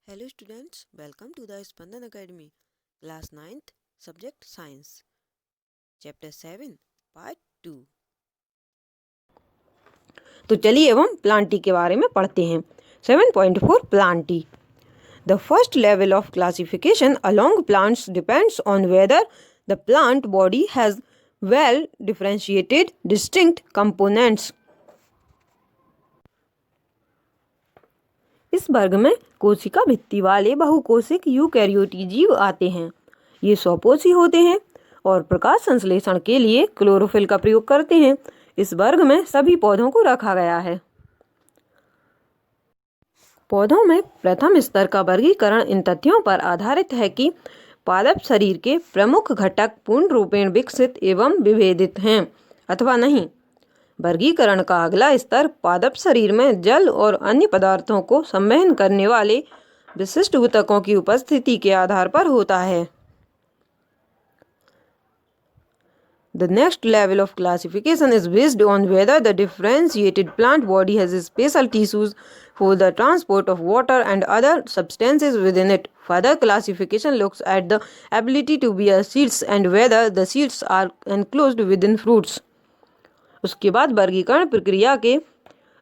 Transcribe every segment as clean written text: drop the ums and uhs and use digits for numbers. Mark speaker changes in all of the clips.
Speaker 1: Hello students, welcome to the Spandan Academy, Class 9th, Subject Science, Chapter 7, Part 2।
Speaker 2: तो चलिए अब हम Plantae के बारे में पढ़ते हैं। 7.4 Plantae. The first level of classification along plants depends on whether the plant body has well differentiated distinct components। इस वर्ग में कोशिका भित्ति वाले बहुकोशिक यूकैरियोटी जीव आते हैं। ये स्वपोषी होते हैं और प्रकाश संश्लेषण के लिए क्लोरोफिल का प्रयोग करते हैं। इस वर्ग में सभी पौधों को रखा गया है। पौधों में प्रथम स्तर का वर्गीकरण इन तथ्यों पर आधारित है कि पादप शरीर के प्रमुख घटक पूर्ण रूपेण विकसित एवं विभेदित हैं अथवा नहीं। वर्गीकरण का अगला स्तर पादप शरीर में जल और अन्य पदार्थों को संवहन करने वाले विशिष्ट ऊतकों की उपस्थिति के आधार पर होता है। The next level of classification is based on whether the differentiated plant body has special tissues for the transport of water and other substances within it. Further classification looks at the ability to bear seeds and whether the seeds are enclosed within fruits. उसके बाद वर्गीकरण प्रक्रिया के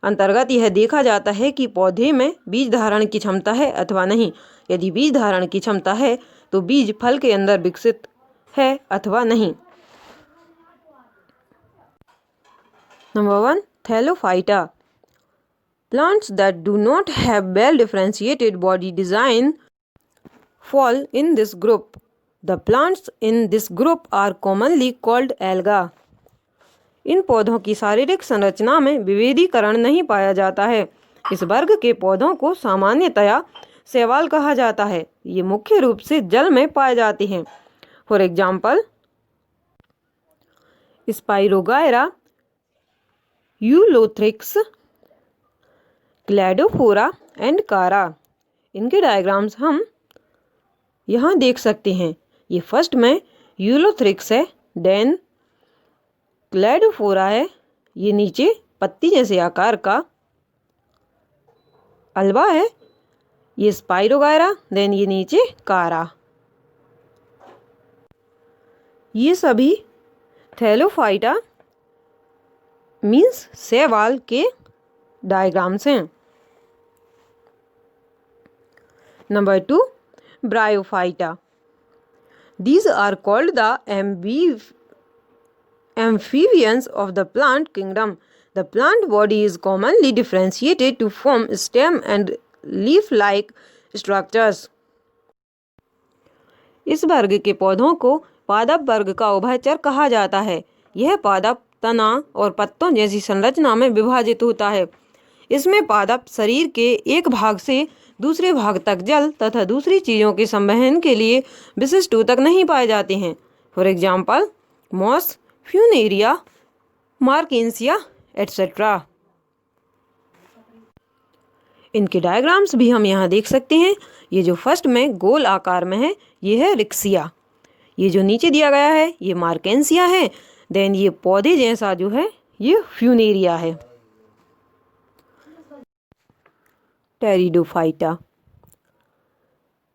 Speaker 2: अंतर्गत यह देखा जाता है कि पौधे में बीज धारण की क्षमता है अथवा नहीं। यदि बीज धारण की क्षमता है तो बीज फल के अंदर विकसित है अथवा नहीं। Number 1. Thallophyta. Plants that do not have well differentiated body design fall in this group. The plants in this group are commonly called alga. इन पौधों की शारीरिक संरचना में विभेदीकरण नहीं पाया जाता है। इस वर्ग के पौधों को सामान्यतया शैवाल कहा जाता है। ये मुख्य रूप से जल में पाए जाते हैं। For example spirogyra, Ulothrix, Cladophora and कारा। इनके डायग्राम्स हम यहाँ देख सकते हैं। ये फर्स्ट में यूलोथ्रिक्स है, देन क्लैडोफोरा है, ये नीचे पत्ती जैसे आकार का अल्वा है, ये स्पाइरोगायरा, देन ये नीचे कारा। ये सभी थैलोफाइटा मीन्स शैवाल के डायग्राम्स हैं। Number 2. Bryophyta. These are called the amphibians of the plant kingdom. The plant body is commonly differentiated to form stem and leaf-like structures. इस वर्ग के पौधों को पादप वर्ग का उभयचर कहा जाता है। यह पादप तना और पत्तों जैसी संरचना में विभाजित होता है। इसमें पादप शरीर के एक भाग से दूसरे भाग तक जल तथा दूसरी चीज़ों के संवहन के लिए विशिष्ट ऊतक नहीं पाए जाते हैं। For example moss, Funaria, Marchantia etcetera. इनके डायग्राम्स भी हम यहाँ देख सकते हैं। ये जो फर्स्ट में गोल आकार में है ये है रिक्सिया, ये जो नीचे दिया गया है ये मार्केंसिया है, देन ये पौधे जैसा जो है ये फ्यूनेरिया है। Pteridophyta.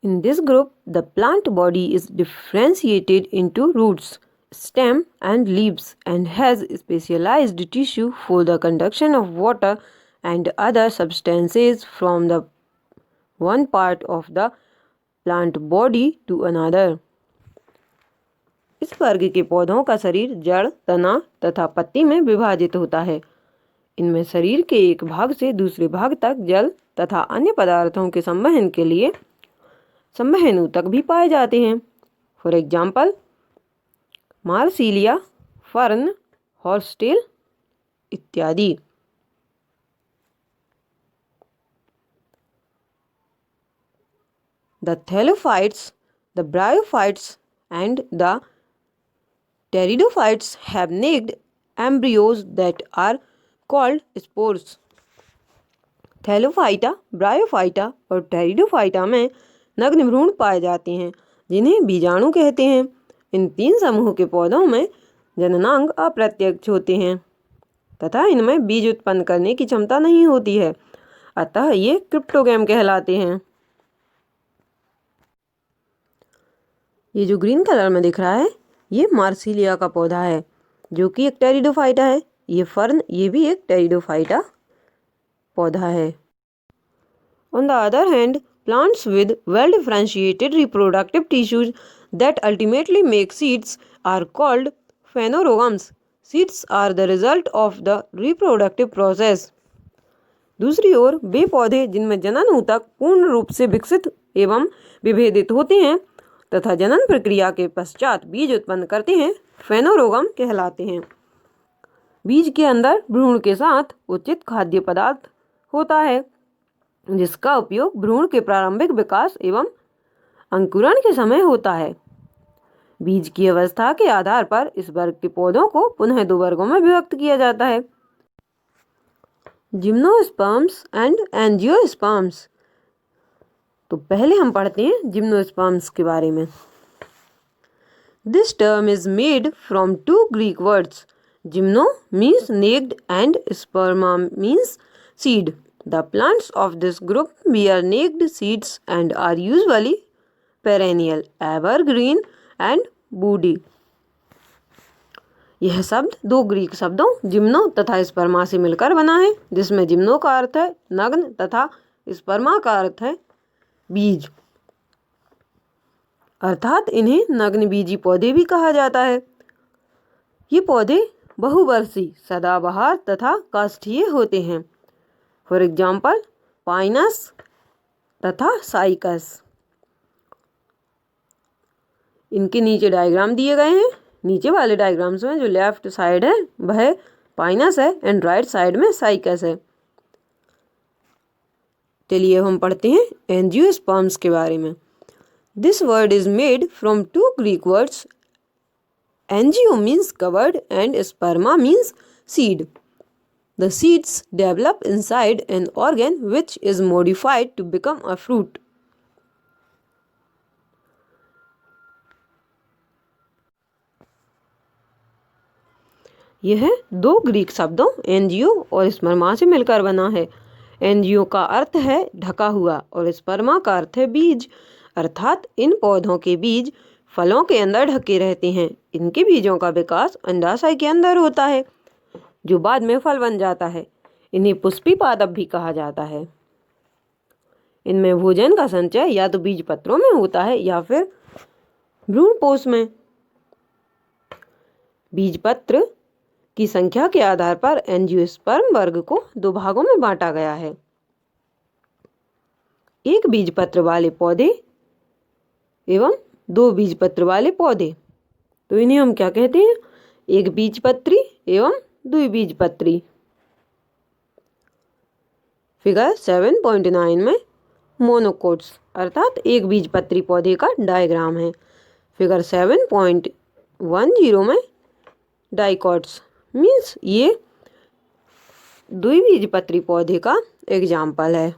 Speaker 2: In this group, the plant body is differentiated into roots, stem and leaves and has specialized tissue for the conduction of water and other substances from the one part of the plant body to another. इस वर्ग के पौधों का शरीर जड़, तना तथा पत्ती में विभाजित होता है। इनमें शरीर के एक भाग से दूसरे भाग तक जल तथा अन्य पदार्थों के संवहन के लिए संवहन ऊतक भी पाए जाते हैं। For example Marsilea, fern, horsetail इत्यादि। The thallophytes, the bryophytes and the pteridophytes have naked embryos that are called spores. Thallophyta, bryophyta और टेरिडोफाइटा में नग्न भ्रूण पाए जाते हैं जिन्हें बीजाणु कहते हैं। इन तीन समूह के पौधों में जननांग अप्रत्यक्ष होते हैं तथा इनमें बीज उत्पन्न करने की क्षमता नहीं होती है, अतः ये क्रिप्टोगैम कहलाते हैं। ये जो ग्रीन कलर में दिख रहा है ये मार्सिलिया का पौधा है जो कि एक टेरिडोफाइटा है। ये फर्न ये भी एक टेरिडोफाइटा पौधा है। On the other hand, plants with well differentiated reproductive tissues that ultimately make seeds are called phanerogams. Seeds are the result of the reproductive process. दूसरी ओर वे पौधे जिनमें जनन ऊतक पूर्ण रूप से विकसित एवं विभेदित होते हैं तथा जनन प्रक्रिया के पश्चात बीज उत्पन्न करते हैं फेनोरोगम कहलाते हैं। बीज के अंदर भ्रूण के साथ उचित खाद्य पदार्थ होता है जिसका उपयोग भ्रूण के प्रारंभिक विकास एवं अंकुरण के समय होता है। बीज की अवस्था के आधार पर इस वर्ग के पौधों को पुनः दो वर्गों में विभक्त किया जाता है, जिम्नोस्पर्म्स एंड एंजियोस्पर्म्स। तो पहले हम पढ़ते हैं जिम्नोस्पर्म्स के बारे में। This term is made from two Greek words. Gymno means naked and sperma means seed. The plants of this group bear naked seeds and are usually perennial, evergreen and woody. यह शब्द दो Greek शब्दों gymno तथा स्पर्मा से मिलकर बना है जिसमें जिम्नो का अर्थ है नग्न तथा स्पर्मा का अर्थ है बीज, अर्थात इन्हें नग्न बीजी पौधे भी कहा जाता है। ये पौधे बहुवर्षीय सदाबहार तथा काष्ठीय होते हैं। फॉर एग्जाम्पल पाइनस तथा साइकस। इनके नीचे डायग्राम दिए गए हैं। नीचे वाले डायग्राम्स में जो लेफ्ट साइड है वह पाइनस है एंड राइट साइड में साइकस है। चलिए हम पढ़ते हैं एंजियोस्पर्म्स के बारे में। This word is made from two Greek words. Angio means covered and sperma means seed. The seeds develop inside an organ which is modified to become a fruit. यह दो ग्रीक शब्दों एंजियो और स्पर्मा से मिलकर बना है। एंजियो का अर्थ है ढका हुआ और स्पर्मा का अर्थ है बीज, अर्थात इन पौधों के बीज फलों के अंदर ढके रहते हैं। इनके बीजों का विकास अंडाशय के अंदर होता है जो बाद में फल बन जाता है। इन्हें पुष्पी पादप भी कहा जाता है। इनमें भोजन का संचय या तो बीज पत्रों में होता है या फिर भ्रूणपोष में। बीज पत्र की संख्या के आधार पर एंजियोस्पर्म वर्ग को दो भागों में बांटा गया है, एक बीज पत्र वाले पौधे एवं दो बीज पत्र वाले पौधे। तो इन्हें हम क्या कहते हैं? एक बीजपत्री एवं द्विबीजपत्री। फिगर 7.9 में मोनोकोट्स अर्थात एक बीजपत्री पौधे का डायग्राम है। फिगर 7.10 में डाइकोट्स मीन्स ये द्विबीजपत्री पौधे का एग्जाम्पल है।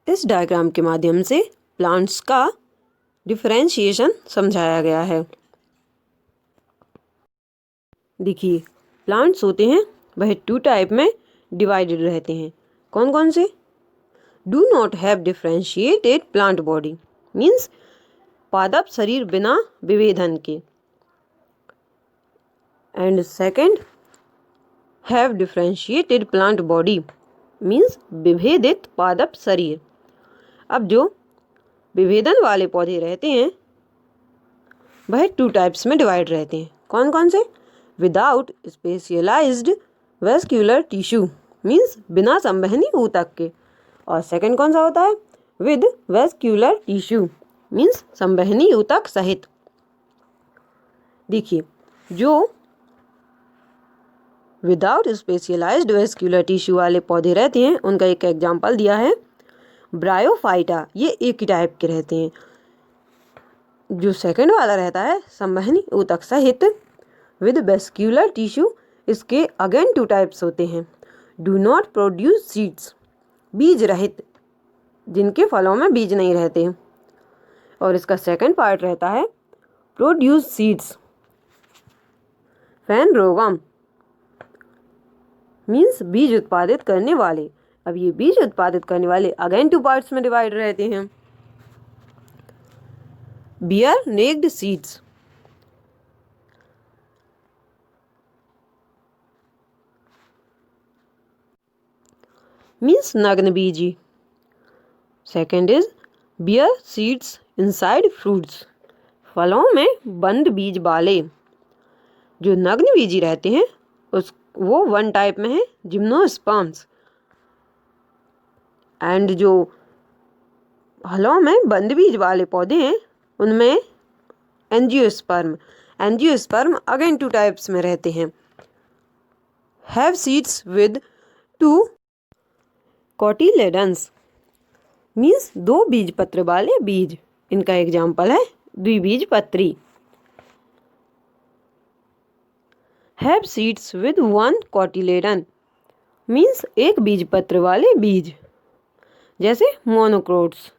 Speaker 2: इस डायग्राम के माध्यम से प्लांट्स का डिफरेंशिएशन समझाया गया है। देखिए प्लांट्स होते हैं वह टू टाइप में डिवाइडेड रहते हैं। कौन कौन से? Do not have differentiated plant body means पादप शरीर बिना विभेदन के, and second have differentiated plant body means विभेदित पादप शरीर। अब जो विभेदन वाले पौधे रहते हैं वह टू टाइप्स में डिवाइड रहते हैं। कौन कौन से? Without specialised vascular tissue means बिना संवहनी ऊतक के, और सेकंड कौन सा होता है? विद वेस्क्यूलर टिश्यू मीन्स संवहनी ऊतक सहित। देखिए जो विदाउट स्पेशलाइज्ड वेस्क्यूलर टिश्यू वाले पौधे रहते हैं उनका एक एग्जाम्पल दिया है ब्रायोफाइटा। ये एक ही टाइप के रहते हैं। जो सेकंड वाला रहता है संवहनी ऊतक सहित विद वेस्क्यूलर टिश्यू, इसके अगेन टू टाइप्स होते हैं। डू नॉट प्रोड्यूस सीड्स बीज रहित, जिनके फलों में बीज नहीं रहते, और इसका सेकंड पार्ट रहता है प्रोड्यूस सीड्स। फैनरोगम मीन्स बीज उत्पादित करने वाले, अब ये बीज उत्पादित करने वाले अगेन 2 पार्ट्स में डिवाइड रहते हैं। बियर नेक्ड सीड्स, मीन्स नग्न बीजी। Second is bear seeds inside fruits, फलों में बंद बीज वाले। जो नग्न बीजी रहते हैं वो 1 टाइप में है जिम्नोस्पर्म्स, एंड जो फलों में बंद बीज वाले पौधे हैं उनमें एंजियोस्पर्म। एंजियोस्पर्म अगेन 2 टाइप्स में रहते हैं। Have seeds with 2 cotyledons, means 2 बीज पत्र वाले बीज। इनका एग्जाम्पल है द्विबीजपत्री। Have seeds with 1 cotyledon, means 1 बीज पत्र वाले बीज, जैसे मोनोक्रोट्स,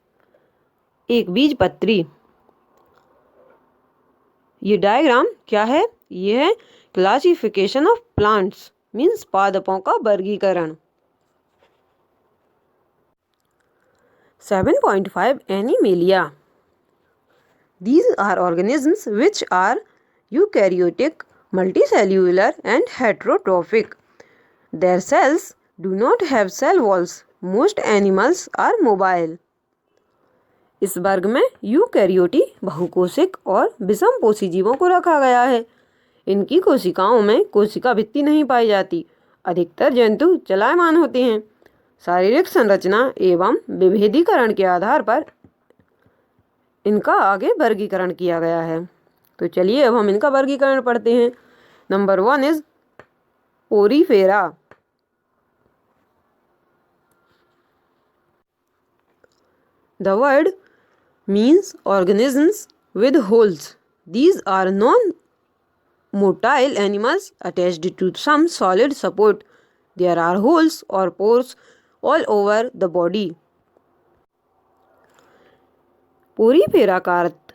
Speaker 2: 1 बीजपत्री। ये डायग्राम क्या है? ये है क्लासिफिकेशन ऑफ प्लांट्स, मीन्स पादपों का वर्गीकरण। 7.5 Animalia. These are organisms which are eukaryotic, multicellular and heterotrophic. Their cells do not have cell walls. Most animals are mobile. इस वर्ग में यूकैरियोटी, बहुकोशिक और विषमपोषी जीवों को रखा गया है। इनकी कोशिकाओं में कोशिका भित्ति नहीं पाई जाती। अधिकतर जंतु चलायमान होते हैं। शारीरिक संरचना एवं विभेदीकरण के आधार पर इनका आगे वर्गीकरण किया गया है। तो चलिए अब हम इनका वर्गीकरण पढ़ते हैं। Number 1 is Porifera. The word means organisms with holes. These are non-motile animals attached to some solid support. There are holes or pores all over the body. Porifera का अर्थ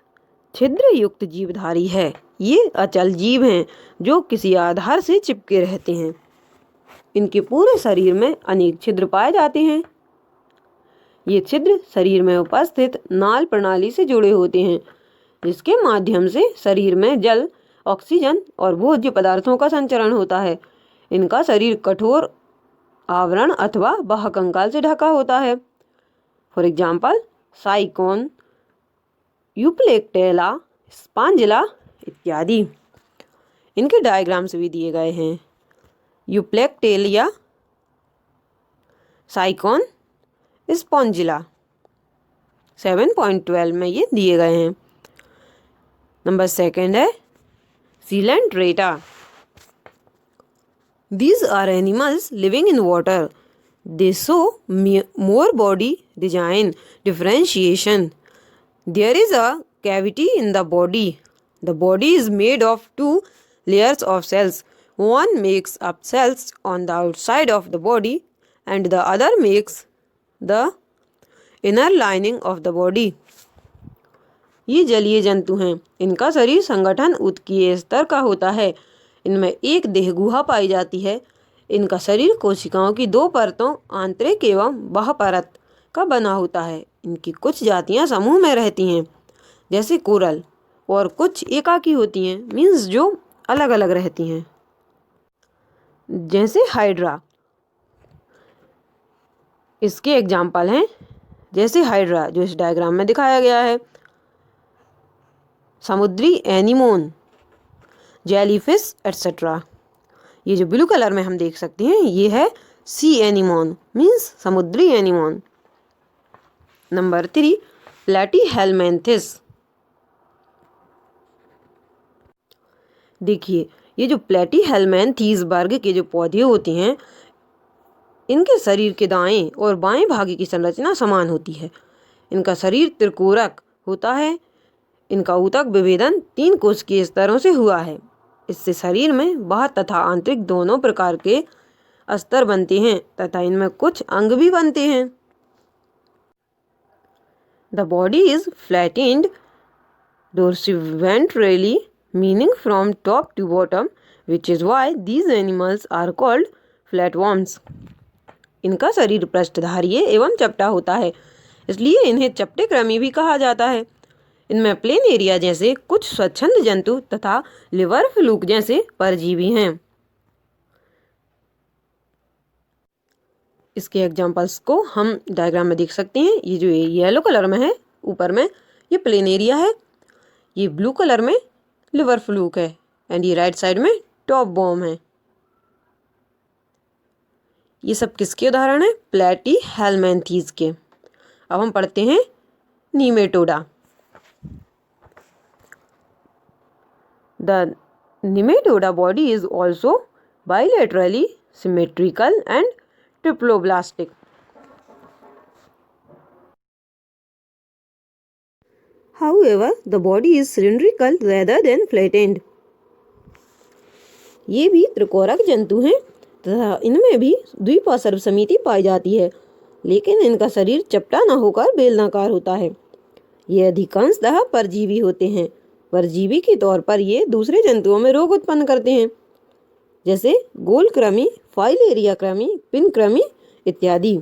Speaker 2: छिद्र युक्त जीवधारी है। ये अचल जीव हैं जो किसी आधार से चिपके रहते हैं। इनके पूरे शरीर में अनेक छिद्र पाए जाते हैं। ये छिद्र शरीर में उपस्थित नाल प्रणाली से जुड़े होते हैं, जिसके माध्यम से शरीर में जल, ऑक्सीजन और भोज्य पदार्थों का संचरण होता है। इनका शरीर कठोर आवरण अथवा बाह्य कंकाल से ढका होता है। फॉर एग्जाम्पल साइकोन, यूप्लेक्टेला, स्पांजिला इत्यादि। इनके डायग्राम्स भी दिए गए हैं। यूप्लेक्टेलिया, साइकोन, स्पॉन्जिला 7.12 में ये दिए गए हैं। नंबर 2 है Coelenterata. These are animals living in water. They show more body design differentiation. There is a cavity in the body. The body is made of 2 layers of cells. One makes up cells on the outside of the body and the other makes the inner lining of the body. ये जलीय जंतु हैं। इनका शरीर संगठन उत्कीय स्तर का होता है। इनमें एक देह गुहा पाई जाती है। इनका शरीर कोशिकाओं की 2 परतों, आंतरिक एवं बाह्य परत का बना होता है। इनकी कुछ जातियां समूह में रहती हैं, जैसे कोरल, और कुछ एकाकी होती हैं, मीन्स जो अलग अलग रहती हैं, जैसे हाइड्रा। इसके एग्जाम्पल हैं जैसे हाइड्रा जो इस डायग्राम में दिखाया गया है, समुद्री एनीमोन, जेलीफिश एट्सेट्रा। ये जो ब्लू कलर में हम देख सकते हैं ये है सी एनीमोन, मीन्स समुद्री एनीमोन। नंबर 3 प्लैटीहेलमिन्थिस। देखिए ये जो प्लैटीहेलमिन्थीस वर्ग के जो पौधे होते हैं, इनके शरीर के दाएं और बाएं भाग की संरचना समान होती है। इनका शरीर त्रिकोरक होता है। इनका ऊतक विभेदन 3 कोशिकीय स्तरों से हुआ है। इससे शरीर में बाह्य तथा आंतरिक दोनों प्रकार के स्तर बनते हैं तथा इनमें कुछ अंग भी बनते हैं। The body is flattened dorsiventrally, meaning from top to bottom, which is why these animals are called flatworms. इनका शरीर पृष्ठधारीय एवं चपटा होता है, इसलिए इन्हें चपटे कृमि भी कहा जाता है। इनमें प्लेन एरिया जैसे कुछ स्वच्छंद जंतु तथा लिवर फ्लूक जैसे परजीवी हैं। इसके एग्जाम्पल्स को हम डायग्राम में देख सकते हैं। ये जो येलो कलर में है ऊपर में, ये प्लेन एरिया है। ये ब्लू कलर में लिवर फ्लूक है एंड ये राइट साइड में टॉप बॉम है। ये सब किसके उदाहरण है? प्लेटी हेलमेंथीज के। अब हम पढ़ते हैं Nematoda. The Nematoda body is also bilaterally symmetrical and triploblastic. However, the body is cylindrical rather than flattened. ये भी त्रिकोरक जंतु हैं तथा इनमें भी द्विपार्श्व समिति पाई जाती है, लेकिन इनका शरीर चपटा न होकर बेलनाकार होता है। ये अधिकांशतः परजीवी होते हैं। परजीवी के तौर पर ये दूसरे जंतुओं में रोग उत्पन्न करते हैं, जैसे गोल कृमि, फाइलेरिया कृमि, पिन कृमि इत्यादि।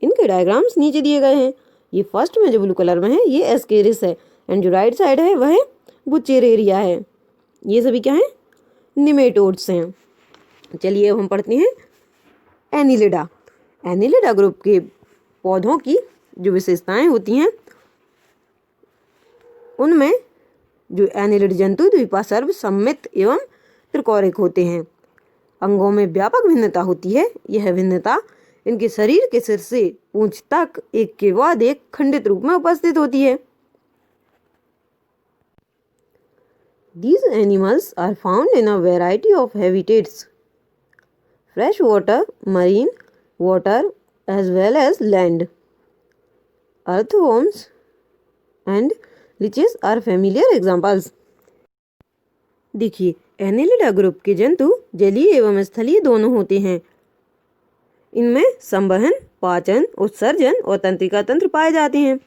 Speaker 2: इनके डायग्राम्स नीचे दिए गए हैं। ये फर्स्ट में जो ब्लू कलर में है ये एस्केरिस है एंड जो राइट साइड है वह बुचेरेरिया है। ये सभी क्या हैं? निमेटोड्स हैं। चलिए अब हम पढ़ते हैं एनिलिडा। एनिलिडा ग्रुप के पौधों की जो विशेषताएं होती हैं उनमें जो एनिलिड जंतु द्विपार्श्व सममित एवं त्रिकोरिक होते हैं। अंगों में व्यापक भिन्नता होती है। यह भिन्नता इनके शरीर के सिर से पूंछ तक एक के बाद एक खंडित रूप में उपस्थित होती है। These animals are found in a variety of habitats, fresh water, marine water, as well as land. Earthworms and leeches are familiar examples. देखिए, एनिलिडा ग्रुप के जंतु जलीय एवं स्थलीय दोनों होते हैं। इनमें संवहन, पाचन, उत्सर्जन और तंत्रिका तंत्र पाए जाते हैं,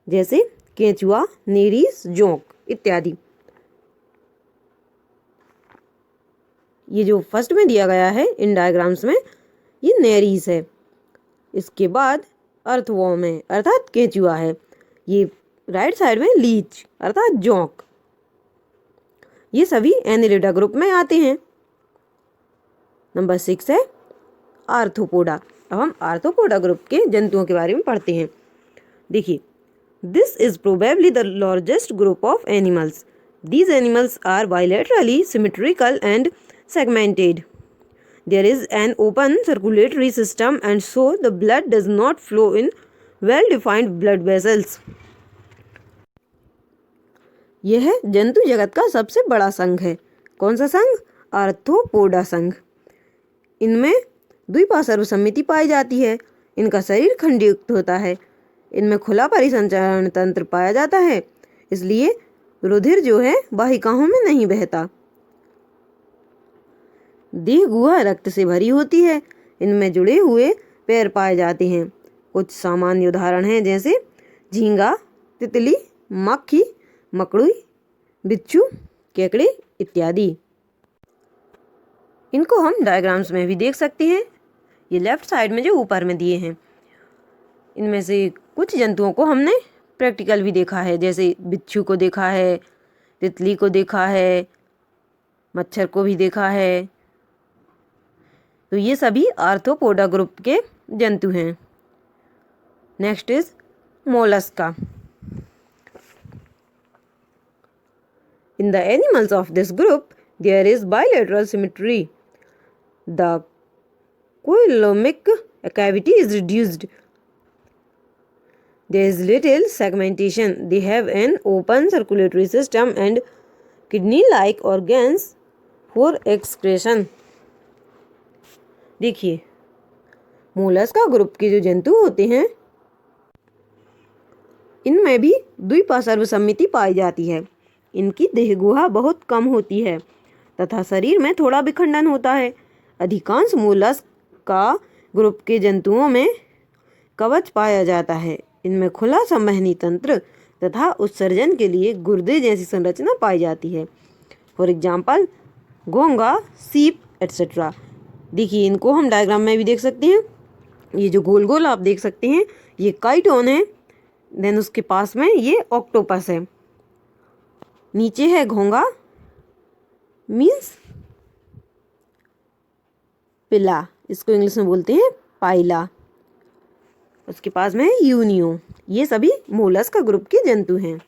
Speaker 2: जैसे केंचुआ, नेरीस, जोंक इत्यादि। ये जो फर्स्ट में दिया गया है इन डायग्राम्स में, ये नेरीस है। इसके बाद अर्थवॉर्म है अर्थात केंचुआ है। ये राइट साइड में लीच अर्थात जोंक। ये सभी एनिलिडा ग्रुप में आते हैं। नंबर 6 है आर्थ्रोपोडा। अब हम आर्थ्रोपोडा ग्रुप के जंतुओं के बारे में पढ़ते हैं। देखिए, this is probably the largest group of animals. These animals are bilaterally symmetrical and segmented. There is an open circulatory system and so the blood does not flow in well-defined blood vessels. यह जंतु जगत का सबसे बड़ा संघ है। कौन सा संघ? आर्थ्रोपोडा संघ। इनमें द्विपार्श्व समिति पाई जाती है। इनका शरीर खंडयुक्त होता है। इनमें खुला परिसंचरण तंत्र पाया जाता है, इसलिए रुधिर जो है वाहिकाओं में नहीं बहता। देह गुहा रक्त से भरी होती है। इनमें जुड़े हुए पैर पाए जाते हैं। कुछ सामान्य उदाहरण हैं जैसे झींगा, तितली, मक्खी, मकड़ुई, बिच्छू, केकड़े इत्यादि। इनको हम डायग्राम्स में भी देख सकते हैं। ये लेफ्ट साइड में जो ऊपर में दिए हैं, इनमें से कुछ जंतुओं को हमने प्रैक्टिकल भी देखा है, जैसे बिच्छू को देखा है, तितली को देखा है, मच्छर को भी देखा है। तो ये सभी आर्थ्रोपोडा ग्रुप के जंतु हैं। Next is Mollusca. In the animals of this group, there is bilateral symmetry. The coelomic cavity is reduced. There is little segmentation. They have an open circulatory system and kidney-like organs for excretion. देखिए, Mollusca group के जो जंतु होते हैं इनमें भी द्विपार्श्व समिति पाई जाती है। इनकी देह गुहा बहुत कम होती है तथा शरीर में थोड़ा विखंडन होता है। अधिकांश मोलस्का ग्रुप के जंतुओं में कवच पाया जाता है। इनमें खुला संवहनी तंत्र तथा उत्सर्जन के लिए गुर्दे जैसी संरचना पाई जाती है। फॉर एग्जाम्पल घोंगा, सीप एट्सेट्रा। देखिए इनको हम डायग्राम में भी देख सकते हैं। ये जो गोल गोल आप देख सकते हैं ये काइटोन है। देन उसके पास में ये ऑक्टोपस है। नीचे है घोंगा मीन्स पिला, इसको इंग्लिश में बोलते हैं पाइला। उसके पास में है यूनियो। ये सभी मोलस्क ग्रुप के जंतु हैं।